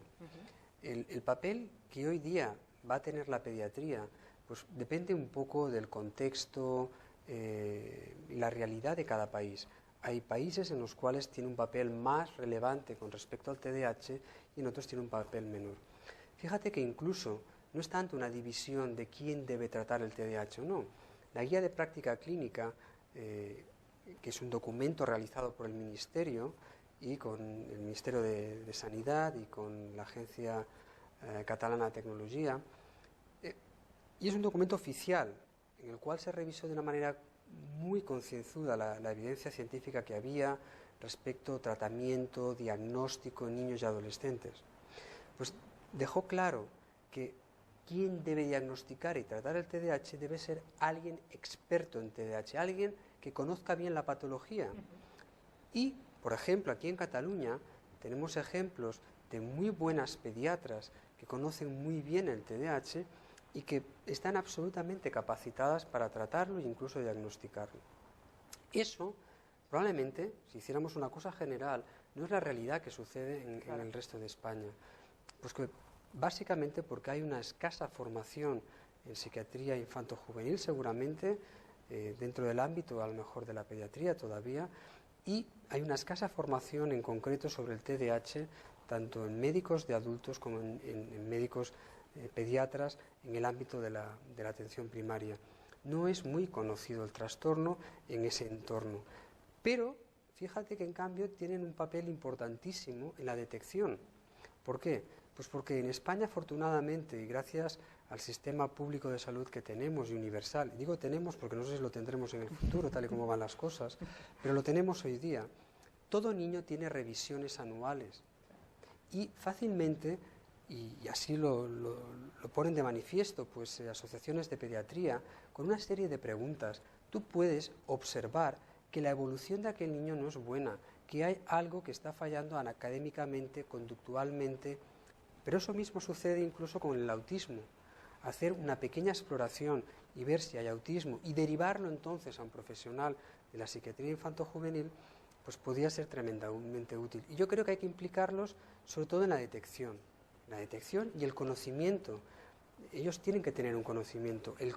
El papel que hoy día va a tener la pediatría, pues depende un poco del contexto y la realidad de cada país. Hay países en los cuales tiene un papel más relevante con respecto al TDAH y en otros tiene un papel menor. Fíjate que incluso no es tanto una división de quién debe tratar el TDAH o no. La guía de práctica clínica, que es un documento realizado por el Ministerio y con el Ministerio de Sanidad y con la Agencia Catalana de Tecnología, y es un documento oficial en el cual se revisó de una manera muy concienzuda la evidencia científica que había respecto a tratamiento, diagnóstico en niños y adolescentes. Pues dejó claro que quien debe diagnosticar y tratar el TDAH debe ser alguien experto en TDAH, alguien que conozca bien la patología. Y, por ejemplo, aquí en Cataluña tenemos ejemplos de muy buenas pediatras que conocen muy bien el TDAH y que están absolutamente capacitadas para tratarlo e incluso diagnosticarlo. Eso, probablemente, si hiciéramos una cosa general, no es la realidad que sucede en el resto de España. Pues que básicamente porque hay una escasa formación en psiquiatría infanto-juvenil, seguramente, dentro del ámbito a lo mejor de la pediatría todavía, y hay una escasa formación en concreto sobre el TDAH, tanto en médicos de adultos como en médicos pediatras en el ámbito de la atención primaria. No es muy conocido el trastorno en ese entorno, pero fíjate que en cambio tienen un papel importantísimo en la detección. ¿Por qué? Pues porque en España, afortunadamente, y gracias al sistema público de salud que tenemos y universal, y digo tenemos porque no sé si lo tendremos en el futuro, tal y como van las cosas, pero lo tenemos hoy día, todo niño tiene revisiones anuales y fácilmente, y así lo ponen de manifiesto pues asociaciones de pediatría, con una serie de preguntas, tú puedes observar que la evolución de aquel niño no es buena, que hay algo que está fallando académicamente, conductualmente, pero eso mismo sucede incluso con el autismo. Hacer una pequeña exploración y ver si hay autismo y derivarlo entonces a un profesional de la psiquiatría infanto-juvenil, pues podría ser tremendamente útil. Y yo creo que hay que implicarlos sobre todo en la detección y el conocimiento. Ellos tienen que tener un conocimiento. El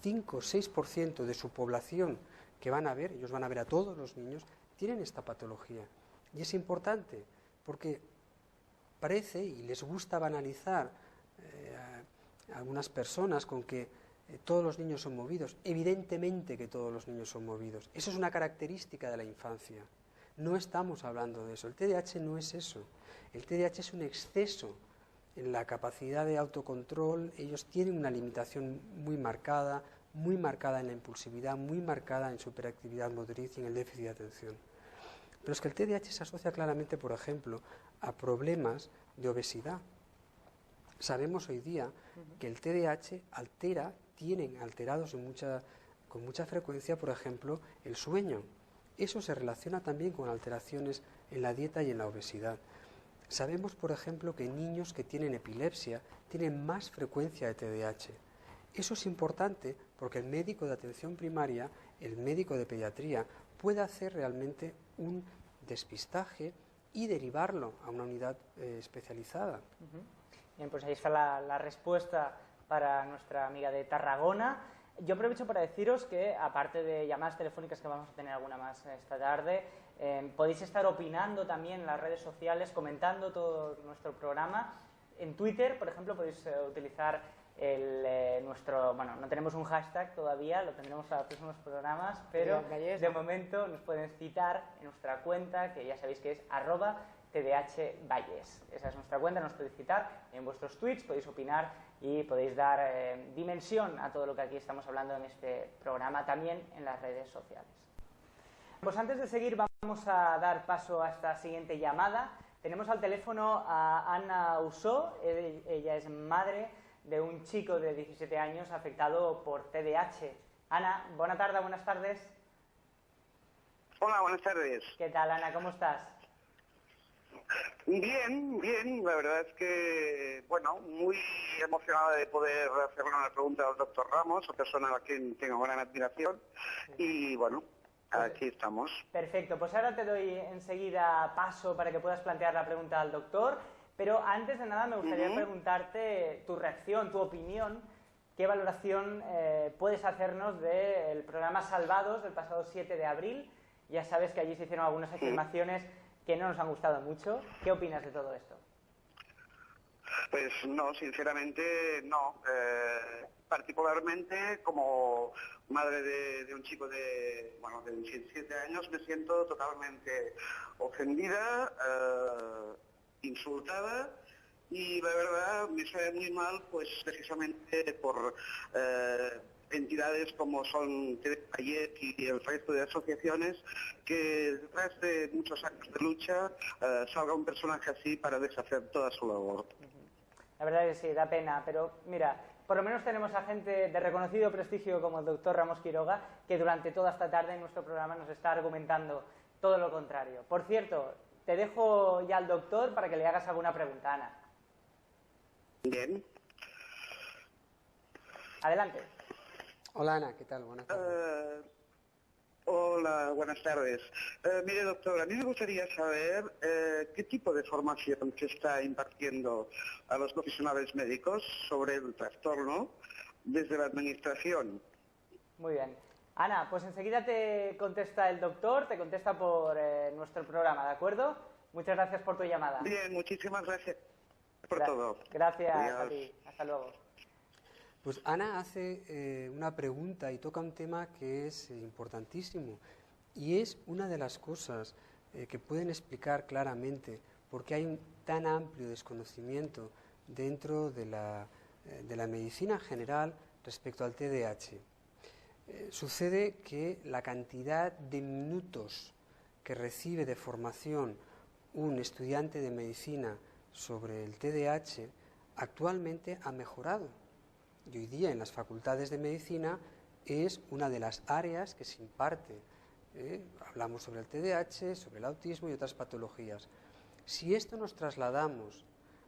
5 o 6% de su población que van a ver, ellos van a ver a todos los niños, tienen esta patología. Y es importante porque parece, y les gusta banalizar a algunas personas con que todos los niños son movidos. Evidentemente que todos los niños son movidos. Eso es una característica de la infancia. No estamos hablando de eso. El TDAH no es eso. El TDAH es un exceso en la capacidad de autocontrol. Ellos tienen una limitación muy marcada en la impulsividad, muy marcada en su hiperactividad motriz y en el déficit de atención. Pero es que el TDAH se asocia claramente, por ejemplo, a problemas de obesidad. Sabemos hoy día que el TDAH tienen alterados con mucha frecuencia, por ejemplo, el sueño. Eso se relaciona también con alteraciones en la dieta y en la obesidad. Sabemos, por ejemplo, que niños que tienen epilepsia tienen más frecuencia de TDAH. Eso es importante porque el médico de atención primaria, el médico de pediatría, puede hacer realmente un despistaje y derivarlo a una unidad especializada. Bien, pues ahí está la respuesta para nuestra amiga de Tarragona. Yo aprovecho para deciros que, aparte de llamadas telefónicas, que vamos a tener alguna más esta tarde, podéis estar opinando también en las redes sociales, comentando todo nuestro programa. En Twitter, por ejemplo, podéis utilizar bueno, no tenemos un hashtag todavía, lo tendremos para los próximos programas, pero de momento nos pueden citar en nuestra cuenta, que ya sabéis que es @tdhvalles. Esa es nuestra cuenta, nos podéis citar en vuestros tweets, podéis opinar y podéis dar dimensión a todo lo que aquí estamos hablando en este programa, también en las redes sociales. Pues antes de seguir, vamos Vamos a dar paso a esta siguiente llamada. Tenemos al teléfono a Ana Usó. Ella es madre de un chico de 17 años afectado por TDAH. Ana, buena tarde, buenas tardes. Hola, buenas tardes. ¿Qué tal, Ana? ¿Cómo estás? Bien, bien. La verdad es que, bueno, muy emocionada de poder hacerle una pregunta al doctor Ramos, una persona a quien tengo gran admiración. Y, bueno, aquí estamos. Perfecto, pues ahora te doy enseguida paso para que puedas plantear la pregunta al doctor, pero antes de nada me gustaría preguntarte tu reacción, tu opinión, qué valoración puedes hacernos del programa Salvados del pasado 7 de abril. Ya sabes que allí se hicieron algunas afirmaciones que no nos han gustado mucho. ¿Qué opinas de todo esto? Pues no, sinceramente no. Particularmente como madre de un chico de 17 años me siento totalmente ofendida, insultada, y la verdad me sabe muy mal, pues precisamente por entidades como son TDAH y el resto de asociaciones, que detrás de muchos años de lucha salga un personaje así para deshacer toda su labor. La verdad es que sí, da pena, pero mira, por lo menos tenemos a gente de reconocido prestigio como el doctor Ramos Quiroga, que durante toda esta tarde en nuestro programa nos está argumentando todo lo contrario. Por cierto, te dejo ya al doctor para que le hagas alguna pregunta, Ana. Bien. Adelante. Hola Ana, ¿qué tal? Buenas tardes. Hola, buenas tardes. Mire, doctor, a mí me gustaría saber qué tipo de formación se está impartiendo a los profesionales médicos sobre el trastorno desde la administración. Muy bien. Ana, pues enseguida te contesta el doctor, te contesta por nuestro programa, ¿de acuerdo? Muchas gracias por tu llamada. Bien, muchísimas gracias por todo. Gracias Adiós. a ti. Hasta luego. Pues Ana hace una pregunta y toca un tema que es importantísimo, y es una de las cosas que pueden explicar claramente por qué hay un tan amplio desconocimiento dentro de la medicina general respecto al TDAH. Sucede que la cantidad de minutos que recibe de formación un estudiante de medicina sobre el TDAH actualmente ha mejorado. Y hoy día en las facultades de medicina es una de las áreas que se imparte. Hablamos sobre el TDAH, sobre el autismo y otras patologías. Si esto nos trasladamos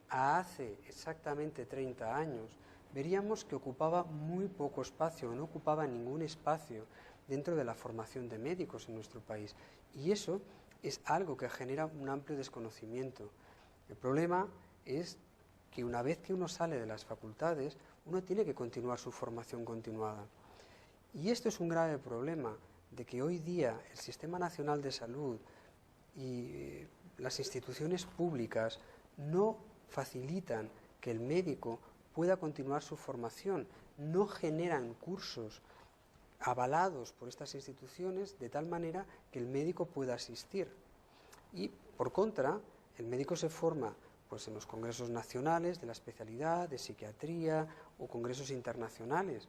a hace exactamente 30 años, veríamos que ocupaba muy poco espacio, no ocupaba ningún espacio dentro de la formación de médicos en nuestro país. Y eso es algo que genera un amplio desconocimiento. El problema es que una vez que uno sale de las facultades, uno tiene que continuar su formación continuada. Y esto es un grave problema, de que hoy día el Sistema Nacional de Salud y las instituciones públicas no facilitan que el médico pueda continuar su formación, no generan cursos avalados por estas instituciones de tal manera que el médico pueda asistir. Y, por contra, el médico se forma pues en los congresos nacionales de la especialidad, de psiquiatría o congresos internacionales.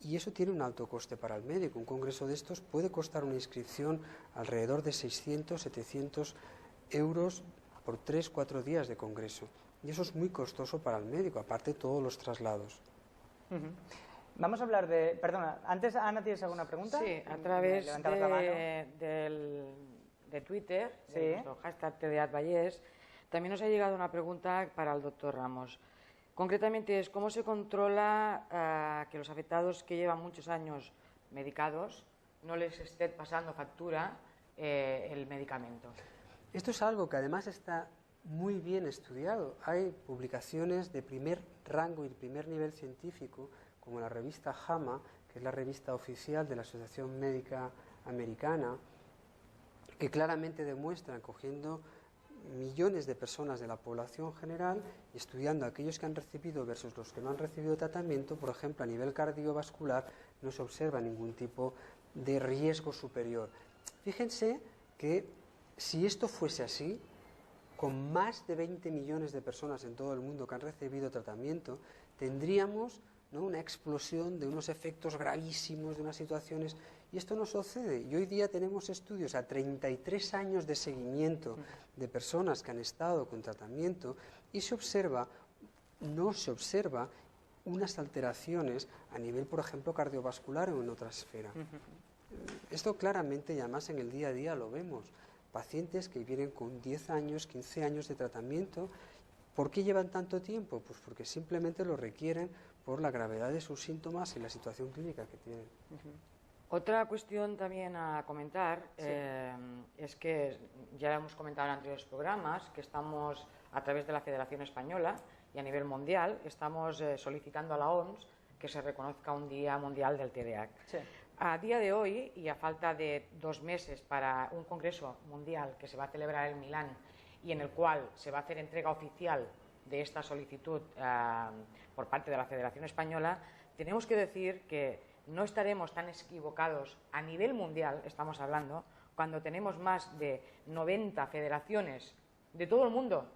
Y eso tiene un alto coste para el médico. Un congreso de estos puede costar una inscripción alrededor de 600, 700 euros por 3-4 días de congreso. Y eso es muy costoso para el médico, aparte de todos los traslados. Vamos a hablar de... Perdona, antes, Ana, ¿tienes alguna pregunta? Sí, a través Levantabas la mano. de Twitter, Sí. de nuestro hashtag TDAH, también nos ha llegado una pregunta para el doctor Ramos. Concretamente es cómo se controla que los afectados que llevan muchos años medicados no les esté pasando factura el medicamento. Esto es algo que además está muy bien estudiado. Hay publicaciones de primer rango y de primer nivel científico, como la revista JAMA, que es la revista oficial de la Asociación Médica Americana, que claramente demuestran, cogiendo millones de personas de la población general y estudiando a aquellos que han recibido versus los que no han recibido tratamiento, por ejemplo, a nivel cardiovascular no se observa ningún tipo de riesgo superior. Fíjense que si esto fuese así, con más de 20 millones de personas en todo el mundo que han recibido tratamiento, tendríamos ¿no?, una explosión de unos efectos gravísimos, de unas situaciones, y esto no sucede. Y hoy día tenemos estudios a 33 años de seguimiento de personas que han estado con tratamiento y no se observa unas alteraciones a nivel, por ejemplo, cardiovascular o en otra esfera. Esto claramente, y además en el día a día lo vemos. Pacientes que vienen con 10 años, 15 años de tratamiento. ¿Por qué llevan tanto tiempo? Pues porque simplemente lo requieren por la gravedad de sus síntomas y la situación clínica que tienen. Otra cuestión también a comentar es que ya hemos comentado en anteriores programas que estamos, a través de la Federación Española y a nivel mundial, estamos solicitando a la OMS que se reconozca un Día Mundial del TDAH. Sí. A día de hoy, y a falta de 2 meses para un congreso mundial que se va a celebrar en Milán y en el cual se va a hacer entrega oficial de esta solicitud por parte de la Federación Española, tenemos que decir que no estaremos tan equivocados a nivel mundial, estamos hablando, cuando tenemos más de 90 federaciones de todo el mundo,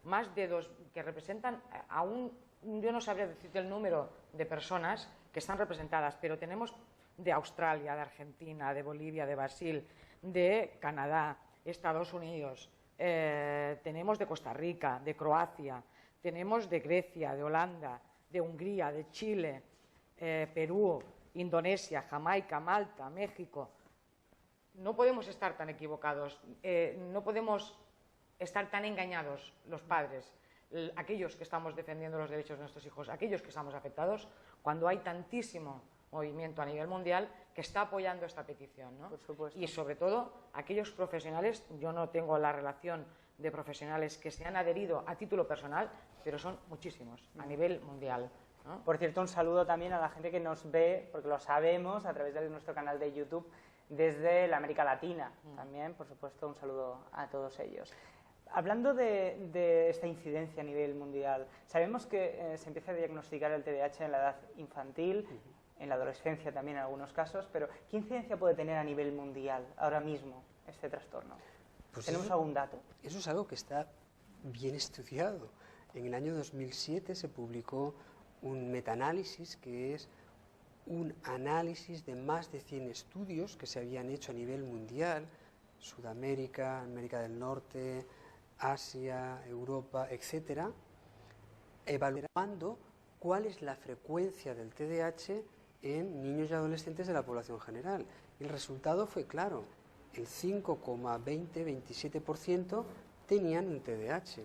más de 2 que representan a yo no sabría decirte el número de personas que están representadas, pero tenemos de Australia, de Argentina, de Bolivia, de Brasil, de Canadá, Estados Unidos, tenemos de Costa Rica, de Croacia, tenemos de Grecia, de Holanda, de Hungría, de Chile, Perú, Indonesia, Jamaica, Malta, México. No podemos estar tan equivocados, no podemos estar tan engañados los padres, aquellos que estamos defendiendo los derechos de nuestros hijos, aquellos que estamos afectados, cuando hay tantísimo movimiento a nivel mundial que está apoyando esta petición, ¿no? Por supuesto. Y sobre todo aquellos profesionales, yo no tengo la relación de profesionales que se han adherido a título personal, pero son muchísimos a nivel mundial, ¿no? Por cierto, un saludo también a la gente que nos ve, porque lo sabemos, a través de nuestro canal de YouTube, desde la América Latina. También, por supuesto, un saludo a todos ellos. Hablando de esta incidencia a nivel mundial, sabemos que se empieza a diagnosticar el TDAH en la edad infantil, en la adolescencia también en algunos casos, pero ¿qué incidencia puede tener a nivel mundial ahora mismo este trastorno? Pues ¿Tenemos algún dato? Eso es algo que está bien estudiado. En el año 2007 se publicó un metaanálisis que es un análisis de más de 100 estudios que se habían hecho a nivel mundial, Sudamérica, América del Norte, Asia, Europa, etcétera, evaluando cuál es la frecuencia del TDAH en niños y adolescentes de la población general. Y el resultado fue claro, el 5,27% tenían un TDAH.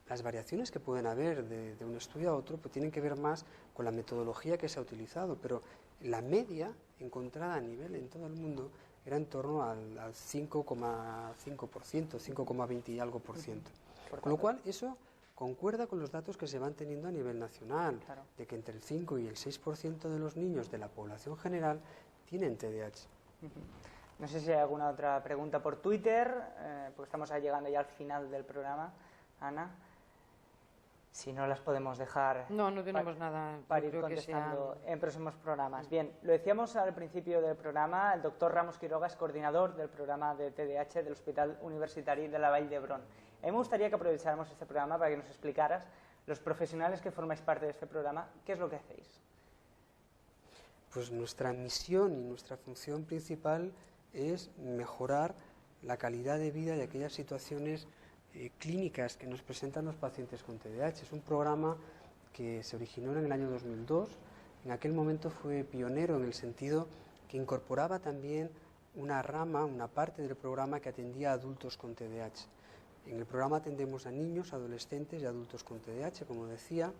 Las variaciones que pueden haber de un estudio a otro pues tienen que ver más con la metodología que se ha utilizado, pero la media encontrada a nivel en todo el mundo era en torno al 5,5%, 5,20 y algo por ciento. Con lo cual, eso concuerda con los datos que se van teniendo a nivel nacional, Claro. de que entre el 5 y el 6% de los niños de la población general tienen TDAH. No sé si hay alguna otra pregunta por Twitter, porque estamos llegando ya al final del programa, Ana. Si no, las podemos dejar No tenemos nada. para Yo ir creo que contestando en próximos programas. Bien, lo decíamos al principio del programa, el doctor Ramos Quiroga es coordinador del programa de TDAH del Hospital Universitario de la Vall d'Hebron. A mí me gustaría que aprovecháramos este programa para que nos explicaras, los profesionales que formáis parte de este programa, qué es lo que hacéis. Pues nuestra misión y nuestra función principal es mejorar la calidad de vida de aquellas situaciones clínicas que nos presentan los pacientes con TDAH. Es un programa que se originó en el año 2002. En aquel momento fue pionero en el sentido que incorporaba también una rama, una parte del programa que atendía a adultos con TDAH. En el programa atendemos a niños, adolescentes y adultos con TDAH, como decía,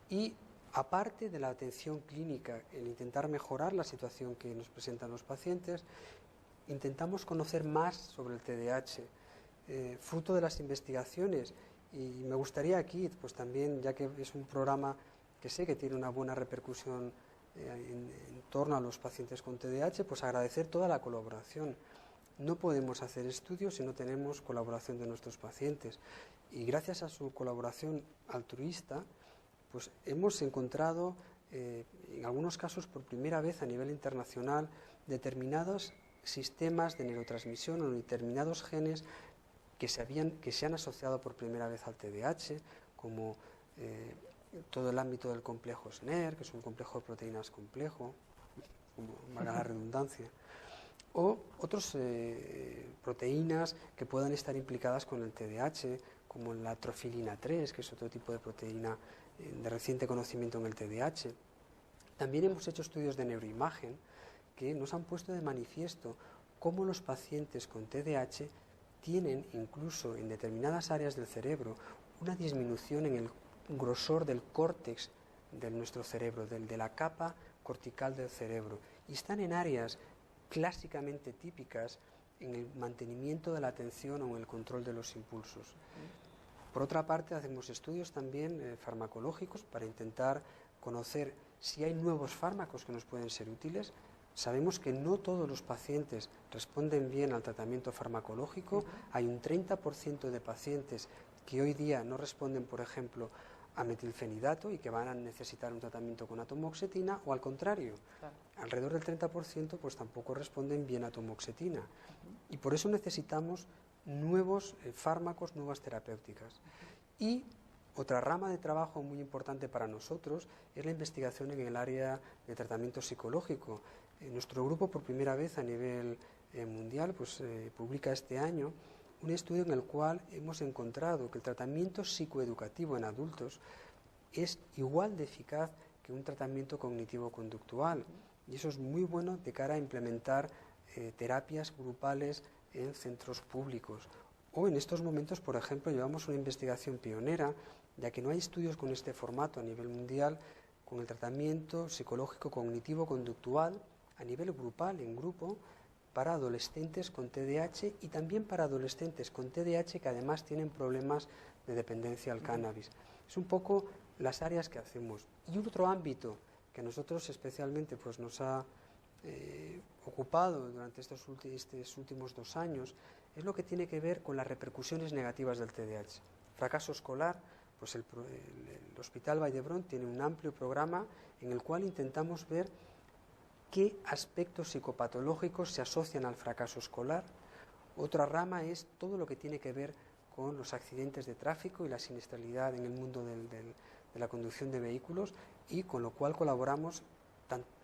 y aparte de la atención clínica, el intentar mejorar la situación que nos presentan los pacientes, intentamos conocer más sobre el TDAH, fruto de las investigaciones, y me gustaría aquí, pues también, ya que es un programa que sé que tiene una buena repercusión en torno a los pacientes con TDAH, pues agradecer toda la colaboración. No podemos hacer estudios si no tenemos colaboración de nuestros pacientes, y gracias a su colaboración altruista, pues hemos encontrado, en algunos casos por primera vez a nivel internacional, determinados sistemas de neurotransmisión o determinados genes que se han asociado por primera vez al TDAH, como todo el ámbito del complejo SNER, que es un complejo de proteínas complejo, como valga la redundancia, o otras proteínas que puedan estar implicadas con el TDAH, como la trofilina 3, que es otro tipo de proteína de reciente conocimiento en el TDAH. También hemos hecho estudios de neuroimagen que nos han puesto de manifiesto cómo los pacientes con TDAH tienen, incluso en determinadas áreas del cerebro, una disminución en el grosor del córtex de nuestro cerebro, de la capa cortical del cerebro, y están en áreas clásicamente típicas en el mantenimiento de la atención o en el control de los impulsos. Por otra parte, hacemos estudios también farmacológicos para intentar conocer si hay nuevos fármacos que nos pueden ser útiles. Sabemos que no todos los pacientes responden bien al tratamiento farmacológico. Hay un 30% de pacientes que hoy día no responden, por ejemplo, a metilfenidato y que van a necesitar un tratamiento con atomoxetina, o al contrario, alrededor del 30% pues tampoco responden bien a atomoxetina. Y por eso necesitamos nuevos fármacos, nuevas terapéuticas. Y otra rama de trabajo muy importante para nosotros es la investigación en el área de tratamiento psicológico. Nuestro grupo, por primera vez a nivel mundial, pues publica este año un estudio en el cual hemos encontrado que el tratamiento psicoeducativo en adultos es igual de eficaz que un tratamiento cognitivo-conductual, y eso es muy bueno de cara a implementar terapias grupales en centros públicos. O en estos momentos, por ejemplo, llevamos una investigación pionera, ya que no hay estudios con este formato a nivel mundial, con el tratamiento psicológico cognitivo-conductual a nivel grupal, en grupo, para adolescentes con TDAH y también para adolescentes con TDAH que además tienen problemas de dependencia al cannabis. Es un poco las áreas que hacemos. Y otro ámbito que a nosotros especialmente pues, nos ha ocupado durante estos últimos 2 años es lo que tiene que ver con las repercusiones negativas del TDAH. Fracaso escolar, pues el Hospital Vall d'Hebron tiene un amplio programa en el cual intentamos ver qué aspectos psicopatológicos se asocian al fracaso escolar. Otra rama es todo lo que tiene que ver con los accidentes de tráfico y la siniestralidad en el mundo de la conducción de vehículos, y con lo cual colaboramos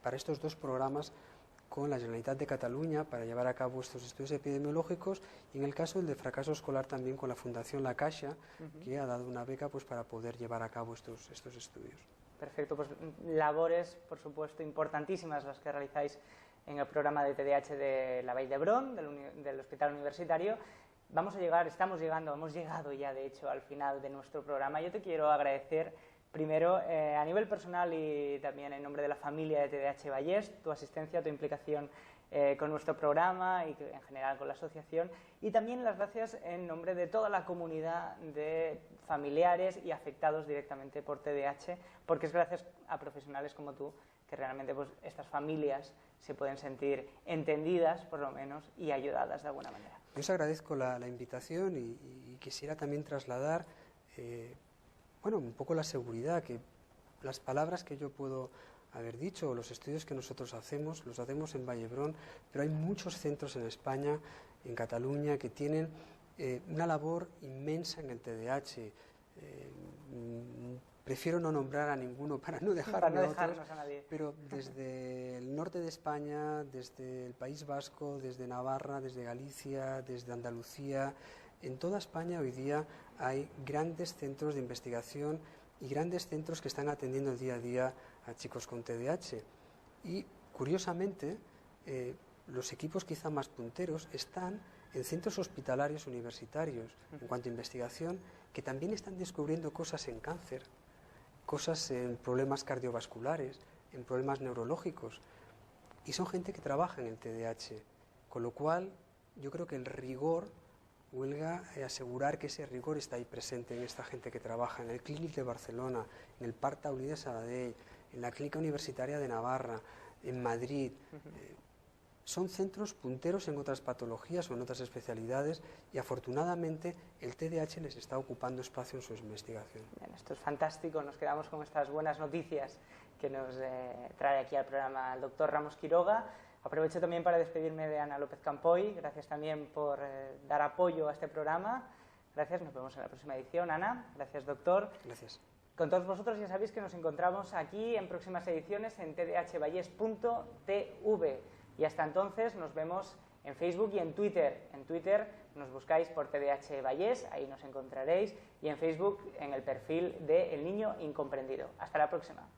para estos 2 programas con la Generalitat de Cataluña para llevar a cabo estos estudios epidemiológicos, y en el caso del de fracaso escolar también con la Fundación La Caixa, que ha dado una beca pues, para poder llevar a cabo estos estudios. Perfecto, pues labores, por supuesto, importantísimas las que realizáis en el programa de TDAH de la Vall d'Hebron, del Hospital Universitario. Hemos llegado ya, de hecho, al final de nuestro programa. Yo te quiero agradecer, primero, a nivel personal y también en nombre de la familia de TDAH Vallés, tu asistencia, tu implicación con nuestro programa y en general con la asociación, y también las gracias en nombre de toda la comunidad de familiares y afectados directamente por TDAH, porque es gracias a profesionales como tú que realmente pues, estas familias se pueden sentir entendidas, por lo menos, y ayudadas de alguna manera. Yo os agradezco la invitación y quisiera también trasladar un poco la seguridad, que las palabras que yo puedo haber dicho, o los estudios que nosotros hacemos, los hacemos en Vall d'Hebron, pero hay muchos centros en España, en Cataluña, que tienen una labor inmensa en el TDAH. Prefiero no nombrar a ninguno para no dejarme a otros, a nadie. Pero desde el norte de España, desde el País Vasco, desde Navarra, desde Galicia, desde Andalucía, en toda España hoy día hay grandes centros de investigación y grandes centros que están atendiendo día a día a chicos con TDAH. Y, curiosamente, los equipos quizá más punteros están en centros hospitalarios universitarios en cuanto a investigación, que también están descubriendo cosas en cáncer, cosas en problemas cardiovasculares, en problemas neurológicos, y son gente que trabaja en el TDAH, con lo cual yo creo que el rigor huelga asegurar que ese rigor está ahí presente en esta gente que trabaja en el Clínic de Barcelona, en el Parc Taulí de Sabadell, en la Clínica Universitaria de Navarra, en Madrid. Son centros punteros en otras patologías o en otras especialidades, y afortunadamente el TDAH les está ocupando espacio en su investigación. Bien, esto es fantástico, nos quedamos con estas buenas noticias que nos trae aquí al programa el doctor Ramos Quiroga. Aprovecho también para despedirme de Ana López Campoy. Gracias también por dar apoyo a este programa. Gracias, nos vemos en la próxima edición, Ana. Gracias, doctor. Gracias. Con todos vosotros ya sabéis que nos encontramos aquí en próximas ediciones en tdhvalles.tv y hasta entonces nos vemos en Facebook y en Twitter. En Twitter nos buscáis por TDH Vallés, ahí nos encontraréis, y en Facebook en el perfil de El Niño Incomprendido. Hasta la próxima.